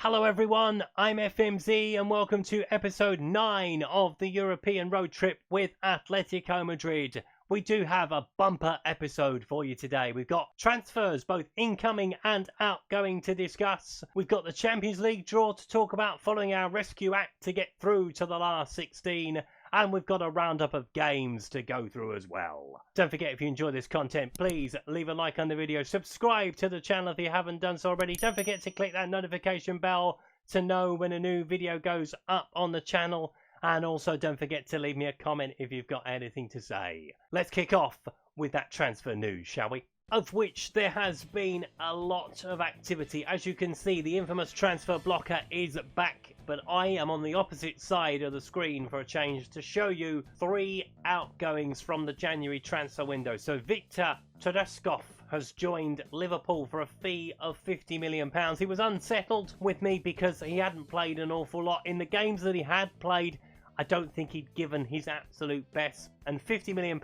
Hello everyone, I'm FMZ and welcome to episode 9 of the European Roadtrip with Atletico Madrid. We do have a bumper episode for you today. We've got transfers, both incoming and outgoing, to discuss. We've got the Champions League draw to talk about following our rescue act to get through to the last 16. And we've got a roundup of games to go through as well. Don't forget, if you enjoy this content, please leave a like on the video. Subscribe to the channel if you haven't done so already. Don't forget to click that notification bell to know when a new video goes up on the channel. And also don't forget to leave me a comment if you've got anything to say. Let's kick off with that transfer news, shall we? Of which there has been a lot of activity. As you can see, the infamous transfer blocker is back, but I am on the opposite side of the screen for a change to show you 3 outgoings from the January transfer window. So Victor Tereskov has joined Liverpool for a fee of £50 million. He was unsettled with me because he hadn't played an awful lot. In the games that he had played, I don't think he'd given his absolute best, and £50 million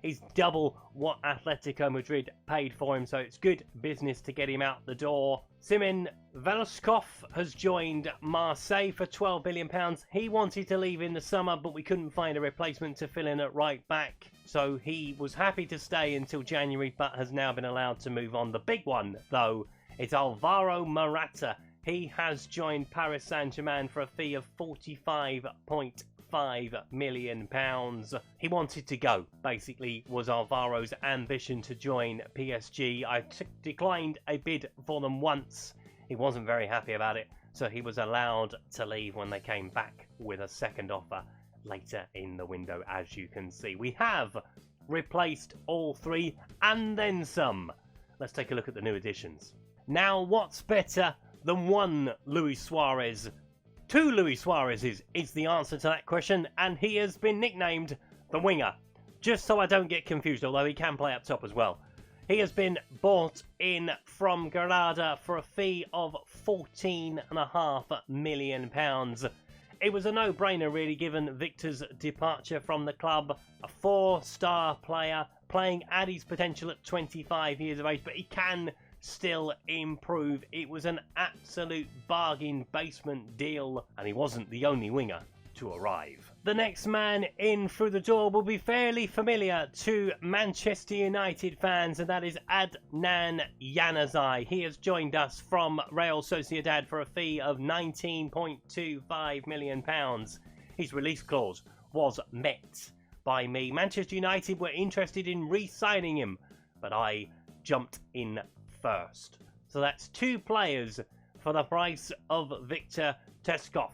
is double what Atletico Madrid paid for him, so it's good business to get him out the door. Simmon Velskov has joined Marseille for £12 million. He wanted to leave in the summer, but we couldn't find a replacement to fill in at right back, so he was happy to stay until January, but has now been allowed to move on. The big one, though, is Alvaro Morata. He has joined Paris Saint-Germain for a fee of £45.5 million. He wanted to go, basically, was Alvaro's ambition to join PSG. I declined a bid for them once. He wasn't very happy about it, so he was allowed to leave when they came back with a second offer later in the window, as you can see. We have replaced all 3 and then some. Let's take a look at the new additions. Now, what's better than one Luis Suarez? 2 Luis Suarez's is the answer to that question, and he has been nicknamed the winger, just so I don't get confused, although he can play up top as well. He has been bought in from Granada for a fee of £14.5 million. It was a no-brainer, really, given Victor's departure from the club. A 4-star player playing at his potential at 25 years of age, but he can still improve. It was an absolute bargain basement deal, and he wasn't the only winger to arrive. The next man in through the door will be fairly familiar to Manchester United fans, and that is Adnan Janazai. He has joined us from Real Sociedad for a fee of £19.25 million. His release clause was met by me. Manchester United were interested in re-signing him, but I jumped in first. So that's 2 players for the price of Victor Tereskov,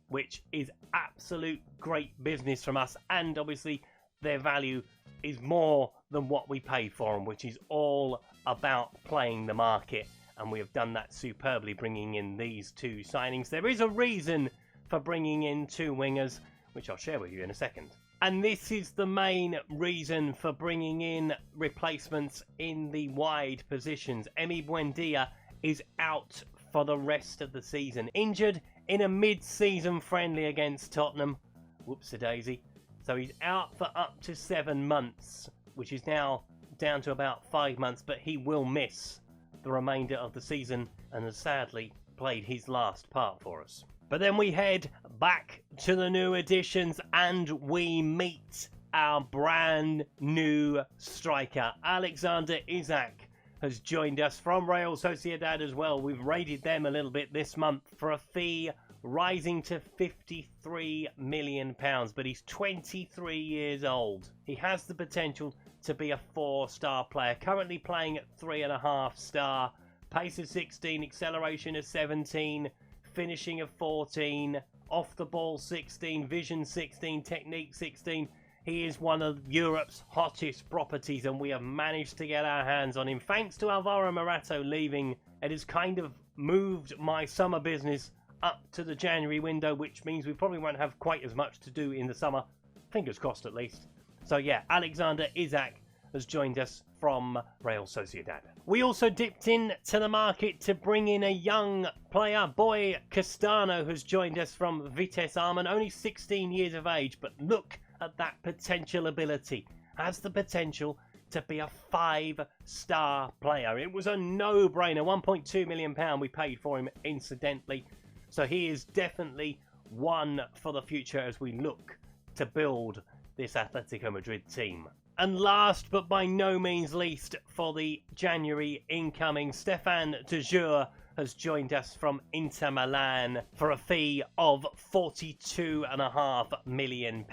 which is absolute great business from us, and obviously their value is more than what we paid for them, which is all about playing the market, and we have done that superbly, bringing in these 2 signings. There is a reason for bringing in 2 wingers, which I'll share with you in a second. And this is the main reason for bringing in replacements in the wide positions. Emi Buendia is out for the rest of the season, injured in a mid-season friendly against Tottenham. Whoops-a-daisy. So he's out for up to 7 months, which is now down to about 5 months, but he will miss the remainder of the season and has sadly played his last part for us. But then we head back to the new additions and we meet our brand new striker. Alexander Izak has joined us from Real Sociedad as well. We've raided them a little bit this month for a fee rising to £53 million, but he's 23 years old. He has the potential to be a 4-star player, currently playing at 3.5 star, pace of 16, acceleration of 17, finishing of 14, off the ball 16, vision 16, technique 16. He is one of Europe's hottest properties, and we have managed to get our hands on him. Thanks to Alvaro Morata leaving, it has kind of moved my summer business up to the January window, which means we probably won't have quite as much to do in the summer. Fingers crossed, at least. So yeah, Alexander Izak has joined us from Real Sociedad. We also dipped into the market to bring in a young player. Boy Castano has joined us from Vitesse Arnhem, only 16 years of age, but look at that potential ability. Has the potential to be a 5-star player. It was a no-brainer. £1.2 million we paid for him, incidentally. So he is definitely one for the future as we look to build this Atletico Madrid team. And last but by no means least for the January incoming, Stefan Du Jour has joined us from Inter Milan for a fee of £42.5 million.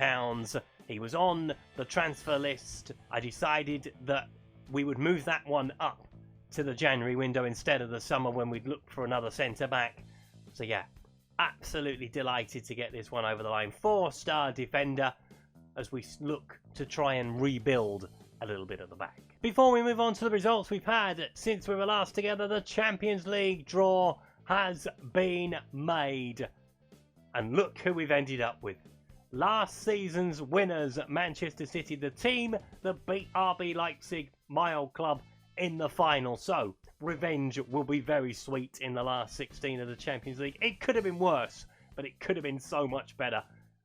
He was on the transfer list. I decided that we would move that one up to the January window instead of the summer when we'd look for another centre-back. So yeah, absolutely delighted to get this one over the line. 4-star defender as we look to try and rebuild a little bit at the back. Before we move on to the results we've had since we were last together, the Champions League draw has been made. And look who we've ended up with. Last season's winners, Manchester City, the team that beat RB Leipzig, my old club, in the final. So, revenge will be very sweet in the last 16 of the Champions League. It could have been worse, but it could have been so much better.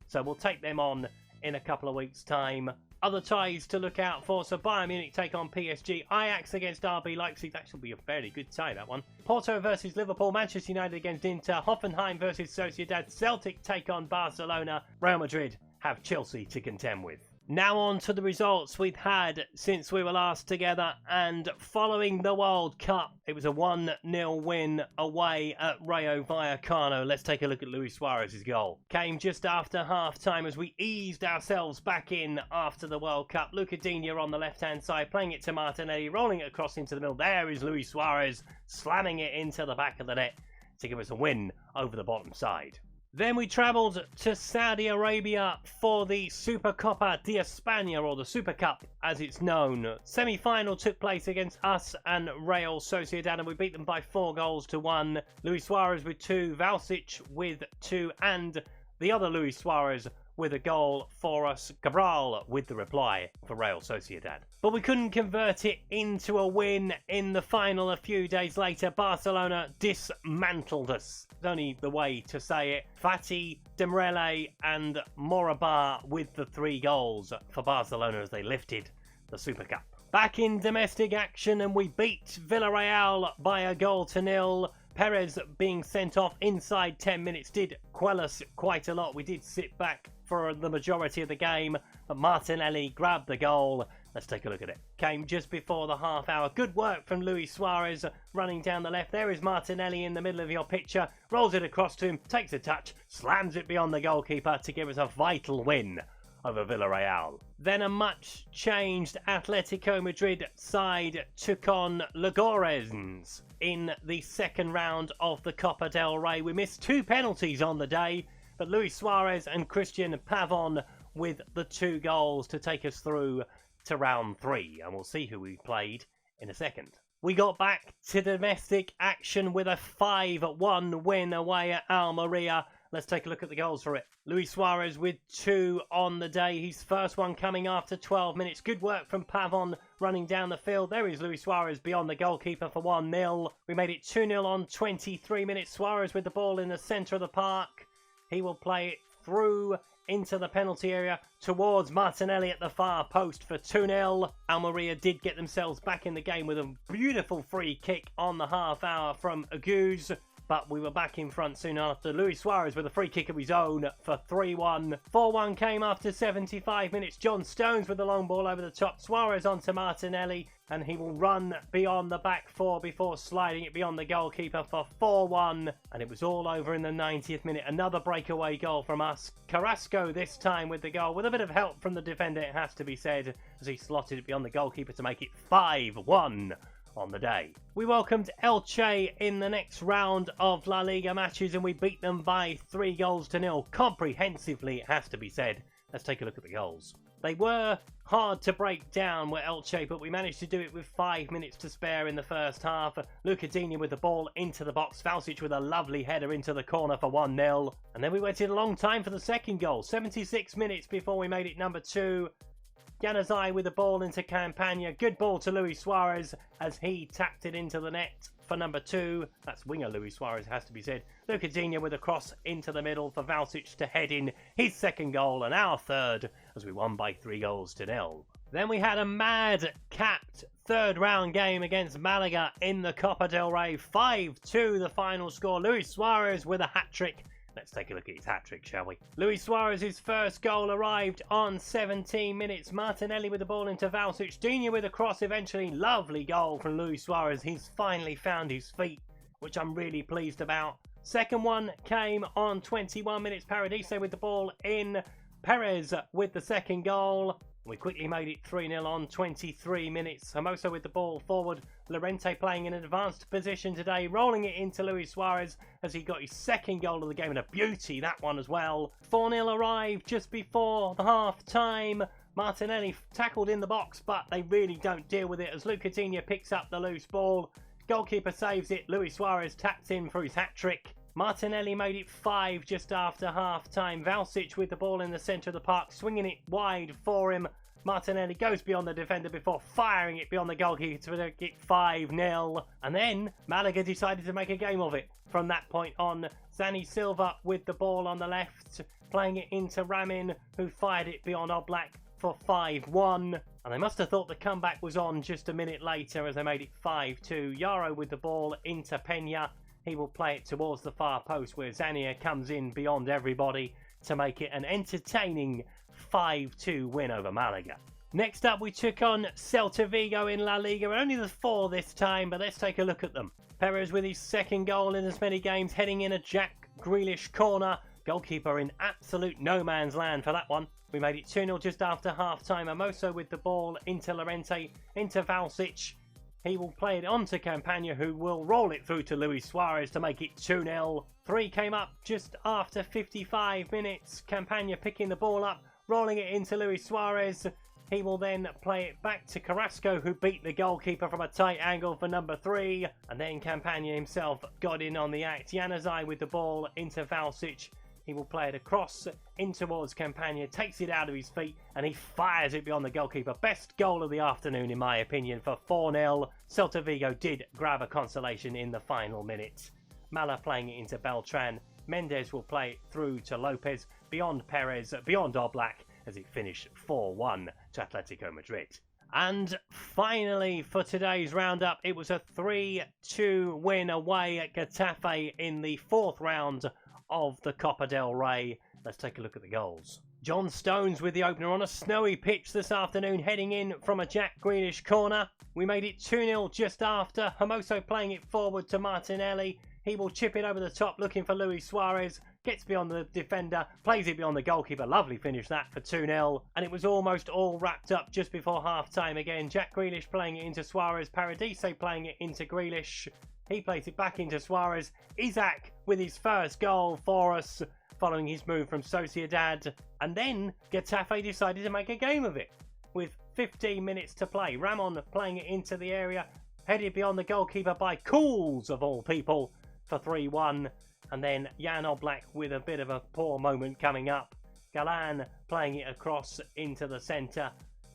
So we'll take them on in a couple of weeks' time. Other ties to look out for. So Bayern Munich take on PSG. Ajax against RB Leipzig. That should be a fairly good tie, that one. Porto versus Liverpool. Manchester United against Inter. Hoffenheim versus Sociedad. Celtic take on Barcelona. Real Madrid have Chelsea to contend with. Now on to the results we've had since we were last together, and following the World Cup, it was a 1-0 win away at Rayo Vallecano. Let's take a look at Luis Suarez's goal. Came just after half-time as we eased ourselves back in after the World Cup. Luca Digne on the left-hand side, playing it to Martinelli, rolling it across into the middle. There is Luis Suarez, slamming it into the back of the net to give us a win over the bottom side. Then we travelled to Saudi Arabia for the Supercopa de España, or the Super Cup as it's known. Semi-final took place against us and Real Sociedad, and we beat them by 4-1. Luis Suarez with 2, Velskov with 2, and the other Luis Suarez with a goal for us. Cabral with the reply for Real Sociedad. But we couldn't convert it into a win in the final a few days later. Barcelona dismantled us. It's only the way to say it. Fati, Dembele and Morata with the 3 goals for Barcelona as they lifted the Super Cup. Back in domestic action, and we beat Villarreal by 1-0. Perez being sent off inside 10 minutes did quell us quite a lot. We did sit back for the majority of the game, but Martinelli grabbed the goal. Let's take a look at it. Came just before the half hour. Good work from Luis Suarez running down the left. There is Martinelli in the middle of your picture. Rolls it across to him, takes a touch, slams it beyond the goalkeeper to give us a vital win over Villarreal. Then a much changed Atletico Madrid side took on Leganés in the second round of the Copa del Rey. We missed 2 penalties on the day, but Luis Suarez and Christian Pavón with the 2 goals to take us through to round 3, and we'll see who we played in a second. We got back to domestic action with a 5-1 win away at Almeria. Let's take a look at the goals for it. Luis Suarez with 2 on the day. His first one coming after 12 minutes. Good work from Pavón running down the field. There is Luis Suarez beyond the goalkeeper for 1-0. We made it 2-0 on 23 minutes. Suarez with the ball in the centre of the park. He will play it through into the penalty area towards Martinelli at the far post for 2-0. Almeria did get themselves back in the game with a beautiful free kick on the half hour from Aguz, but we were back in front soon after. Luis Suarez with a free kick of his own for 3-1. 4-1 came after 75 minutes. John Stones with the long ball over the top. Suarez onto Martinelli, and he will run beyond the back 4 before sliding it beyond the goalkeeper for 4-1. And it was all over in the 90th minute. Another breakaway goal from us. Carrasco this time with the goal, with a bit of help from the defender, it has to be said, as he slotted it beyond the goalkeeper to make it 5-1. On the day. We welcomed Elche in the next round of La Liga matches, and we beat them by 3-0 comprehensively, it has to be said. Let's take a look at the goals. They were hard to break down with Elche, but we managed to do it with 5 minutes to spare in the first half. Luca Digne with the ball into the box. Velskov with a lovely header into the corner for 1-0. And then we waited a long time for the second goal. 76 minutes before we made it number 2. Janazai with the ball into Campagna. Good ball to Luis Suarez as he tapped it into the net for number 2. That's winger Luis Suarez, has to be said. Luca Digne with a cross into the middle for Velskov to head in his second goal and our third as we won by 3-0. Then we had a mad-capped third round game against Malaga in the Copa del Rey. 5-2 the final score. Luis Suarez with a hat-trick. Let's take a look at his hat-trick, shall we? Luis Suarez's first goal arrived on 17 minutes. Martinelli with the ball into Velskov. Dina with a cross eventually. Lovely goal from Luis Suarez. He's finally found his feet, which I'm really pleased about. Second one came on 21 minutes. Paradiso with the ball in. Perez with the second goal. We quickly made it 3-0 on 23 minutes. Hermoso with the ball forward. Llorente playing in an advanced position today, rolling it into Luis Suarez as he got his second goal of the game, and a beauty that one as well. 4-0 arrived just before the half-time. Martinelli tackled in the box, but they really don't deal with it as Coutinho picks up the loose ball. Goalkeeper saves it. Luis Suarez taps in for his hat-trick. Martinelli made it 5 just after half-time. Velskov with the ball in the centre of the park, swinging it wide for him. Martinelli goes beyond the defender before firing it beyond the goalkeeper to make it 5-0. And then Malaga decided to make a game of it. From that point on, Zani Silva with the ball on the left, playing it into Ramin, who fired it beyond Oblak for 5-1. And they must have thought the comeback was on just a minute later as they made it 5-2. Yaro with the ball into Peña. He will play it towards the far post where Zania comes in beyond everybody to make it an entertaining 5-2 win over Malaga. Next up, we took on Celta Vigo in La Liga. Only the 4 this time, but let's take a look at them. Perez with his second goal in as many games, heading in a Jack Grealish corner. Goalkeeper in absolute no man's land for that one. We made it 2-0 just after half-time. Hermoso with the ball into Llorente, into Velskov. He will play it on to Campagna, who will roll it through to Luis Suarez to make it 2-0. 3 came up just after 55 minutes. Campagna picking the ball up, rolling it into Luis Suarez. He will then play it back to Carrasco, who beat the goalkeeper from a tight angle for number 3. And then Campagna himself got in on the act. Janazai with the ball into Velskov. He will play it across in towards Campagna, takes it out of his feet, and he fires it beyond the goalkeeper. Best goal of the afternoon, in my opinion, for 4-0. Celta Vigo did grab a consolation in the final minute. Mala playing it into Beltran. Mendes will play it through to Lopez, beyond Perez, beyond Oblak, as it finished 4-1 to Atletico Madrid. And finally, for today's roundup, it was a 3-2 win away at Getafe in the 4th round of the Copa del Rey. Let's take a look at the goals. John Stones with the opener on a snowy pitch this afternoon, heading in from a Jack Grealish corner. We made it 2-0 just after. Hermoso playing it forward to Martinelli. He will chip it over the top looking for Luis Suarez. Gets beyond the defender, plays it beyond the goalkeeper. Lovely finish that for 2-0. And it was almost all wrapped up just before half-time again. Jack Grealish playing it into Suarez. Paradiso playing it into Grealish. He plays it back into Suarez. Izak with his first goal for us, following his move from Sociedad. And then Getafe decided to make a game of it. With 15 minutes to play, Ramon playing it into the area, headed beyond the goalkeeper by Cools, of all people, for 3-1. And then Jan Oblak with a bit of a poor moment coming up. Galan playing it across into the centre.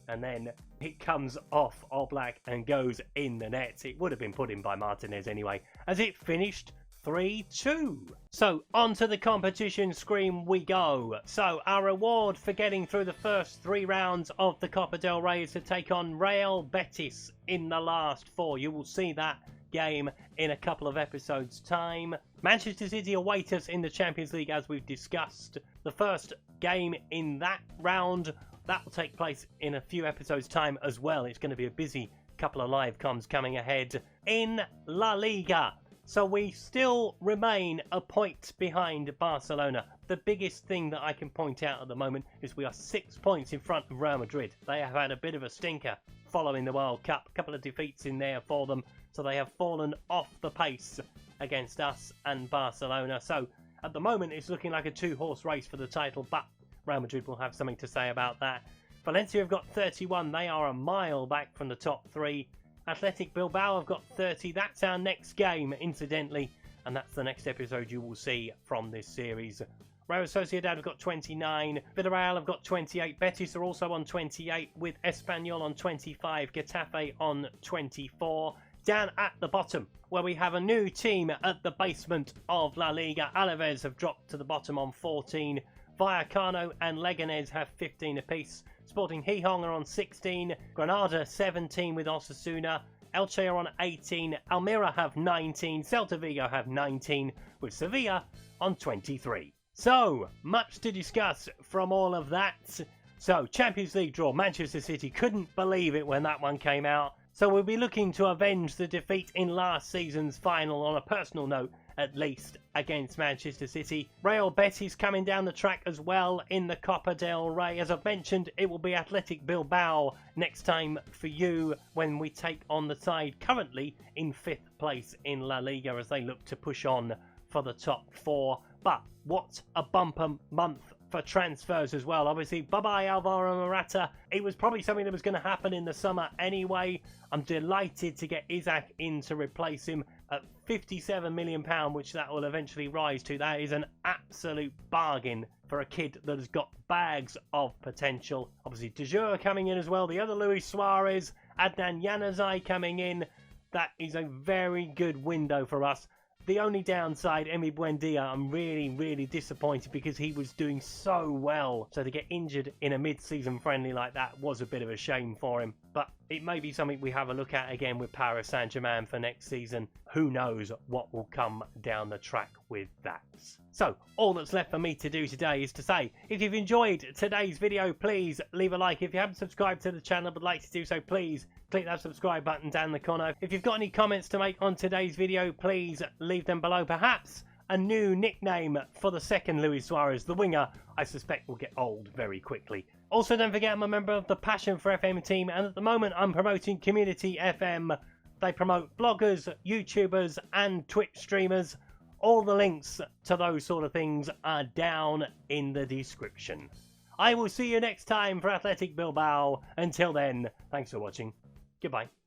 And then it comes off Oblak and goes in the net. It would have been put in by Martinez anyway, as it finished 3-2. So onto the competition screen we go. So our reward for getting through the first 3 rounds of the Copa del Rey is to take on Real Betis in the last 4. You will see that game in a couple of episodes time. Manchester City await us in the Champions League, as we've discussed. The first game in that round, that will take place in a few episodes time as well. It's going to be a busy couple of live comms coming ahead in La Liga. So we still remain a point behind Barcelona. The biggest thing that I can point out at the moment is we are 6 points in front of Real Madrid. They have had a bit of a stinker following the World Cup. A couple of defeats in there for them. So they have fallen off the pace against us and Barcelona. So at the moment it's looking like a 2-horse race for the title, but Real Madrid will have something to say about that. Valencia have got 31. They are a mile back from the top 3. Athletic Bilbao have got 30. That's our next game, incidentally, and that's the next episode you will see from this series. Real Sociedad have got 29. Villarreal have got 28. Betis are also on 28, with Espanyol on 25. Getafe on 24. Down at the bottom, where we have a new team at the basement of La Liga. Alaves have dropped to the bottom on 14. Vallecano and Leganés have 15 apiece. Sporting Gijón are on 16, Granada 17 with Osasuna, Elche are on 18, Almira have 19, Celta Vigo have 19, with Sevilla on 23. So, much to discuss from all of that. So, Champions League draw, Manchester City couldn't believe it when that one came out. So we'll be looking to avenge the defeat in last season's final on a personal note, at least, against Manchester City. Real Betis coming down the track as well in the Copa del Rey. As I've mentioned, it will be Athletic Bilbao next time for you when we take on the side currently in 5th place in La Liga as they look to push on for the top 4. But what a bumper month for transfers as well. Obviously, bye-bye Alvaro Morata. It was probably something that was going to happen in the summer anyway. I'm delighted to get Izak in to replace him at £57 million, which that will eventually rise to. That is an absolute bargain for a kid that has got bags of potential. Obviously, Du Jour coming in as well. The other Luis Suarez, Adnan Janazai coming in. That is a very good window for us. The only downside, Emi Buendia, I'm really disappointed because he was doing so well. So to get injured in a mid-season friendly like that was a bit of a shame for him. But it may be something we have a look at again with Paris Saint-Germain for next season. Who knows what will come down the track with that. So, all that's left for me to do today is to say, if you've enjoyed today's video, please leave a like. If you haven't subscribed to the channel but like to do so, please click that subscribe button down the corner. If you've got any comments to make on today's video, please leave them below. Perhaps a new nickname for the second Luis Suarez, the winger, I suspect will get old very quickly. Also, don't forget I'm a member of the Passion for FM team, and at the moment I'm promoting Community FM. They promote bloggers, YouTubers and Twitch streamers. All the links to those sort of things are down in the description. I will see you next time for Athletic Bilbao. Until then, thanks for watching. Goodbye.